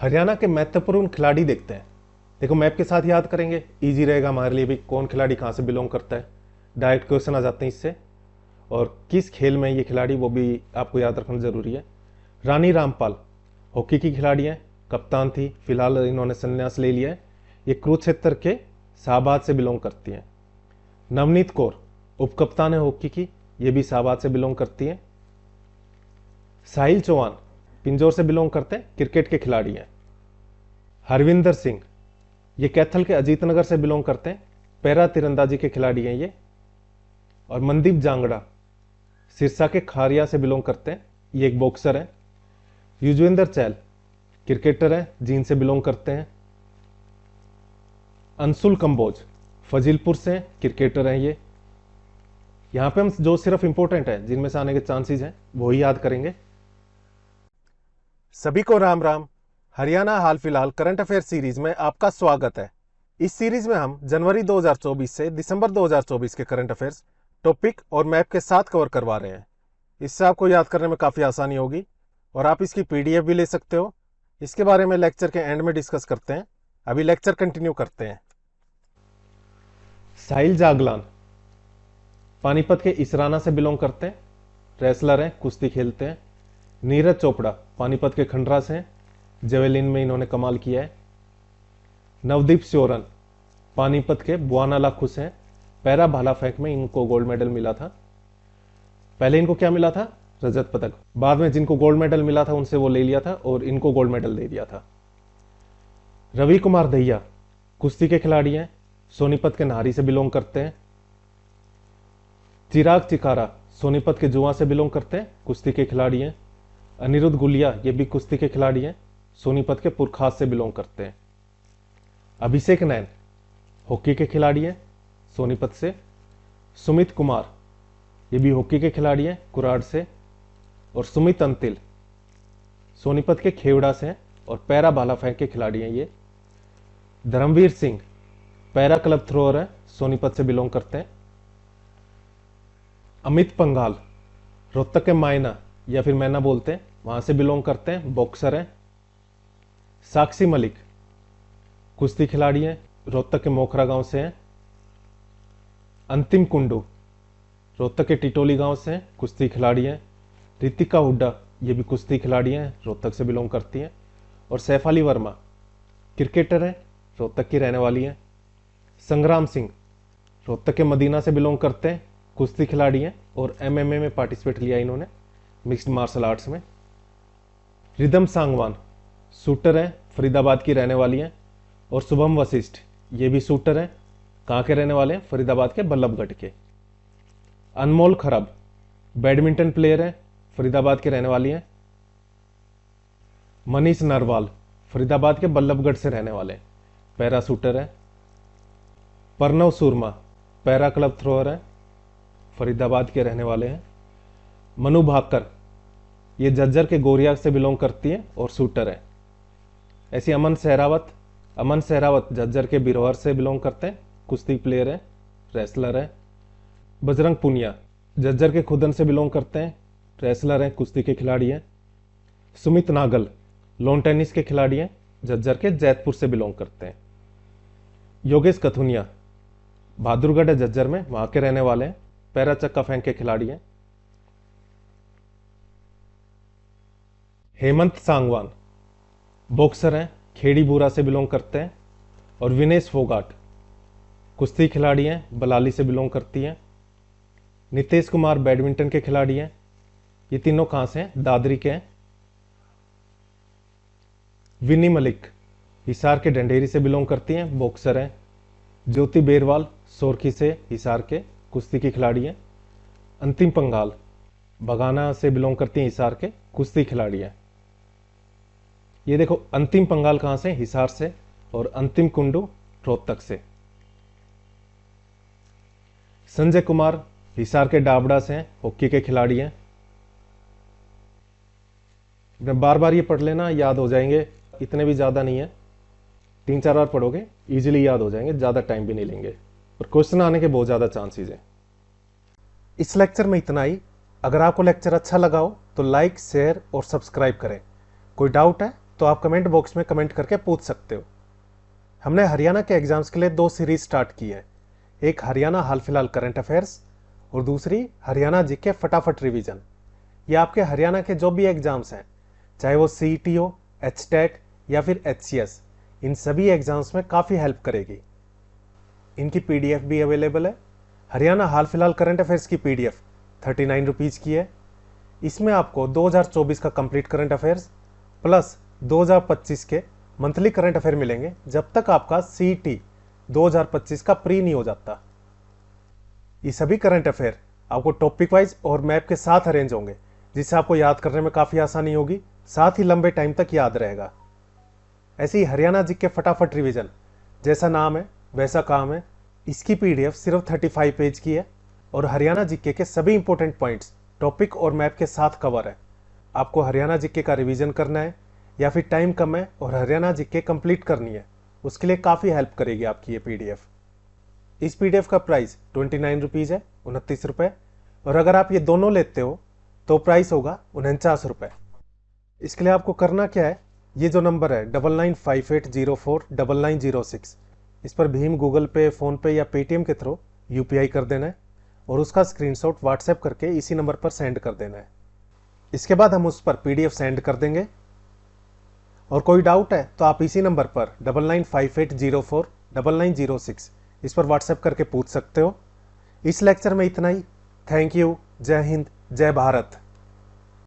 हरियाणा के महत्वपूर्ण खिलाड़ी देखते हैं। देखो मैप के साथ याद करेंगे, इजी रहेगा हमारे लिए भी, कौन खिलाड़ी कहाँ से बिलोंग करता है। डायरेक्ट क्वेश्चन आ जाते हैं इससे। और किस खेल में ये खिलाड़ी, वो भी आपको याद रखना जरूरी है। रानी रामपाल हॉकी की खिलाड़ी हैं, कप्तान थी, फिलहाल इन्होंने संन्यास ले लिया है। ये कुरुक्षेत्र के शाहबाद से बिलोंग करती हैं। नवनीत कौर उप कप्तान है हॉकी की, ये भी शाहबाद से बिलोंग करती हैं। साहिल चौहान पिंजौर से बिलोंग करते हैं, क्रिकेट के खिलाड़ी हैं। हरविंदर सिंह ये कैथल के अजीतनगर से बिलोंग करते हैं, पैरा तीरंदाजी के खिलाड़ी हैं ये। और मनदीप जांगड़ा सिरसा के खारिया से बिलोंग करते हैं, ये एक बॉक्सर हैं। युजवेंद्र चहल क्रिकेटर हैं, जींद से बिलोंग करते हैं। अंशुल कंबोज फजीलपुर से क्रिकेटर हैं ये। यहां पे हम जो सिर्फ इंपॉर्टेंट है, जिनमें से आने के चांसेस हैं, वो ही याद करेंगे। सभी को राम राम। हरियाणा हाल फिलहाल करंट अफेयर सीरीज में आपका स्वागत है। इस सीरीज में हम जनवरी 2024 से दिसंबर 2024 के करंट अफेयर्स टॉपिक और मैप के साथ कवर करवा रहे हैं। इससे आपको याद करने में काफी आसानी होगी और आप इसकी पीडीएफ भी ले सकते हो। इसके बारे में लेक्चर के एंड में डिस्कस करते हैं। अभी लेक्चर कंटिन्यू करते हैं। साहिल जागलान पानीपत के इसराना से बिलोंग करते हैं, रेसलर हैं, कुश्ती खेलते हैं। नीरज चोपड़ा पानीपत के खंडरा से हैं, जेवेलिन में इन्होंने कमाल किया है। नवदीप स्योरन पानीपत के बुआना लाखू से हैं, पैरा भाला फेंक में इनको गोल्ड मेडल मिला था। पहले इनको क्या मिला था? रजत पदक। बाद में जिनको गोल्ड मेडल मिला था उनसे वो ले लिया था और इनको गोल्ड मेडल दे दिया था। रवि कुमार दहिया कुश्ती के खिलाड़ी हैं, सोनीपत के नाहरी से बिलोंग करते हैं। चिराग चिकारा सोनीपत के जुआ से बिलोंग करते हैं, कुश्ती के खिलाड़ी हैं। अनिरुद्ध गुलिया ये भी कुश्ती के खिलाड़ी हैं, सोनीपत के पुरखास से बिलोंग करते हैं। अभिषेक नैन हॉकी के खिलाड़ी हैं, सोनीपत से। सुमित कुमार ये भी हॉकी के खिलाड़ी हैं, कुराड़ से। और सुमित अंतिल सोनीपत के खेवड़ा से हैं और पैरा भाला फेंक के खिलाड़ी हैं ये। Dharmvir Singh para club thrower है, सोनीपत से बिलोंग करते हैं। अमित पंघाल रोहतक के मायना या फिर मैना बोलते हैं, वहां से बिलोंग करते हैं, बॉक्सर हैं। साक्षी मलिक कुश्ती खिलाड़ी हैं, रोहतक के मोखरा गांव से हैं। अंतिम कुंडू रोहतक के टिटोली गांव से हैं, कुश्ती खिलाड़ी हैं। रितिका हुड्डा ये भी कुश्ती खिलाड़ी हैं, रोहतक से बिलोंग करती हैं। और सैफाली वर्मा क्रिकेटर हैं, रोहतक की रहने वाली हैं। संग्राम सिंह रोहतक के मदीना से बिलोंग करते हैं, कुश्ती खिलाड़ी हैं और एमएमए में पार्टिसिपेट लिया इन्होंने, मिक्स्ड मार्शल आर्ट्स में। रिदम सांगवान शूटर हैं, फरीदाबाद की रहने वाली हैं। और शुभम वशिष्ठ ये भी शूटर हैं, कहाँ के रहने वाले हैं? फरीदाबाद के बल्लभगढ़ के। अनमोल खरब बैडमिंटन प्लेयर हैं, फरीदाबाद के रहने वाली हैं। मनीष नरवाल फरीदाबाद के बल्लभगढ़ से रहने वाले हैं, पैरा शूटर है। परनव सुरमा पैरा क्लब थ्रोअर है, फरीदाबाद के रहने वाले हैं। मनु भाकर ये झज्जर के गोरिया से बिलोंग करती है और शूटर है। ऐसी अमन सहरावत झज्जर के बिरोहर से बिलोंग करते हैं, कुश्ती प्लेयर है, रेसलर है। बजरंग पुनिया झज्जर के खुदन से बिलोंग करते हैं, रेसलर हैं, कुश्ती के खिलाड़ी हैं। सुमित नागल लॉन टेनिस के खिलाड़ी हैं, झज्जर के जैतपुर से बिलोंग करते हैं। योगेश कथुनिया बहादुरगढ़ है झज्जर में, वहां के रहने वाले हैं, पैरा चक्का फेंक के खिलाड़ी हैं। हेमंत सांगवान बॉक्सर हैं, खेड़ी बूरा से बिलोंग करते हैं। और विनेश फोगाट कुश्ती खिलाड़ी हैं, बलाली से बिलोंग करती हैं। नितेश कुमार बैडमिंटन के खिलाड़ी हैं, ये तीनों कहां से हैं? दादरी के हैं। विनी मलिक हिसार के ढंढेरी से बिलोंग करती हैं, बॉक्सर हैं। ज्योति बेरवाल सोरखी से हिसार के, कुश्ती की खिलाड़ी हैं। अंतिम पंगाल बगाना से बिलोंग करती हैं, हिसार के, कुश्ती खिलाड़ी हैं। ये देखो अंतिम पंगाल कहां से? हिसार से। और अंतिम कुंडू रोहतक से। संजय कुमार हिसार के डाबड़ा से हैं, हॉकी के खिलाड़ी हैं। बार बार ये पढ़ लेना, याद हो जाएंगे, इतने भी ज्यादा नहीं है, 3-4 बार पढ़ोगे इजीली याद हो जाएंगे, ज्यादा टाइम भी नहीं लेंगे और क्वेश्चन आने के बहुत ज्यादा चांसेस हैं। इस लेक्चर में इतना ही। अगर आपको लेक्चर अच्छा लगा हो तो लाइक, शेयर और सब्सक्राइब करें। कोई डाउट है तो आप कमेंट बॉक्स में कमेंट करके पूछ सकते हो। हमने हरियाणा के एग्जाम्स के लिए 2 सीरीज स्टार्ट की है, एक हरियाणा हाल फिलहाल करंट अफेयर्स और दूसरी हरियाणा जीके फटाफट रिवीजन। ये आपके हरियाणा के जो भी एग्जाम्स हैं, चाहे वो CET हो, HTET या फिर HCS, इन सभी एग्जाम्स में काफ़ी हेल्प करेगी। इनकी PDF भी अवेलेबल है। हरियाणा हाल फिलहाल करंट अफेयर्स की PDF 39 रुपीज़ की है। इसमें आपको 2024 का कंप्लीट करंट अफेयर्स प्लस 2025 के मंथली करंट अफेयर मिलेंगे, जब तक आपका CET 2025 का प्री नहीं हो जाता। ये सभी करंट अफेयर आपको टॉपिक वाइज और मैप के साथ अरेंज होंगे, जिससे आपको याद करने में काफ़ी आसानी होगी, साथ ही लंबे टाइम तक याद रहेगा। ऐसे ही हरियाणा जीके फटाफट रिवीजन, जैसा नाम है वैसा काम है। इसकी PDF सिर्फ 35 पेज की है और हरियाणा जीके के सभी इंपॉर्टेंट पॉइंट्स टॉपिक और मैप के साथ कवर है। आपको हरियाणा जीके का रिवीजन करना है या फिर टाइम कम है और हरियाणा जीके कंप्लीट करनी है, उसके लिए काफ़ी हेल्प करेगी आपकी ये PDF। इस PDF का प्राइस 29 रुपीज़ है, 29 रुपये। और अगर आप ये दोनों लेते हो तो प्राइस होगा 49 रुपये। इसके लिए आपको करना क्या है, ये जो नंबर है 9958049906, इस पर भीम, गूगल पे, फ़ोनपे या पेटीएम के थ्रू UPI कर देना है और उसका स्क्रीनशॉट व्हाट्सएप करके इसी नंबर पर सेंड कर देना है। इसके बाद हम उस पर PDF सेंड कर देंगे। और कोई डाउट है तो आप इसी नंबर पर 9958049906 इस पर व्हाट्सएप करके पूछ सकते हो। इस लेक्चर में इतना ही। Thank you. जय हिंद, जय भारत।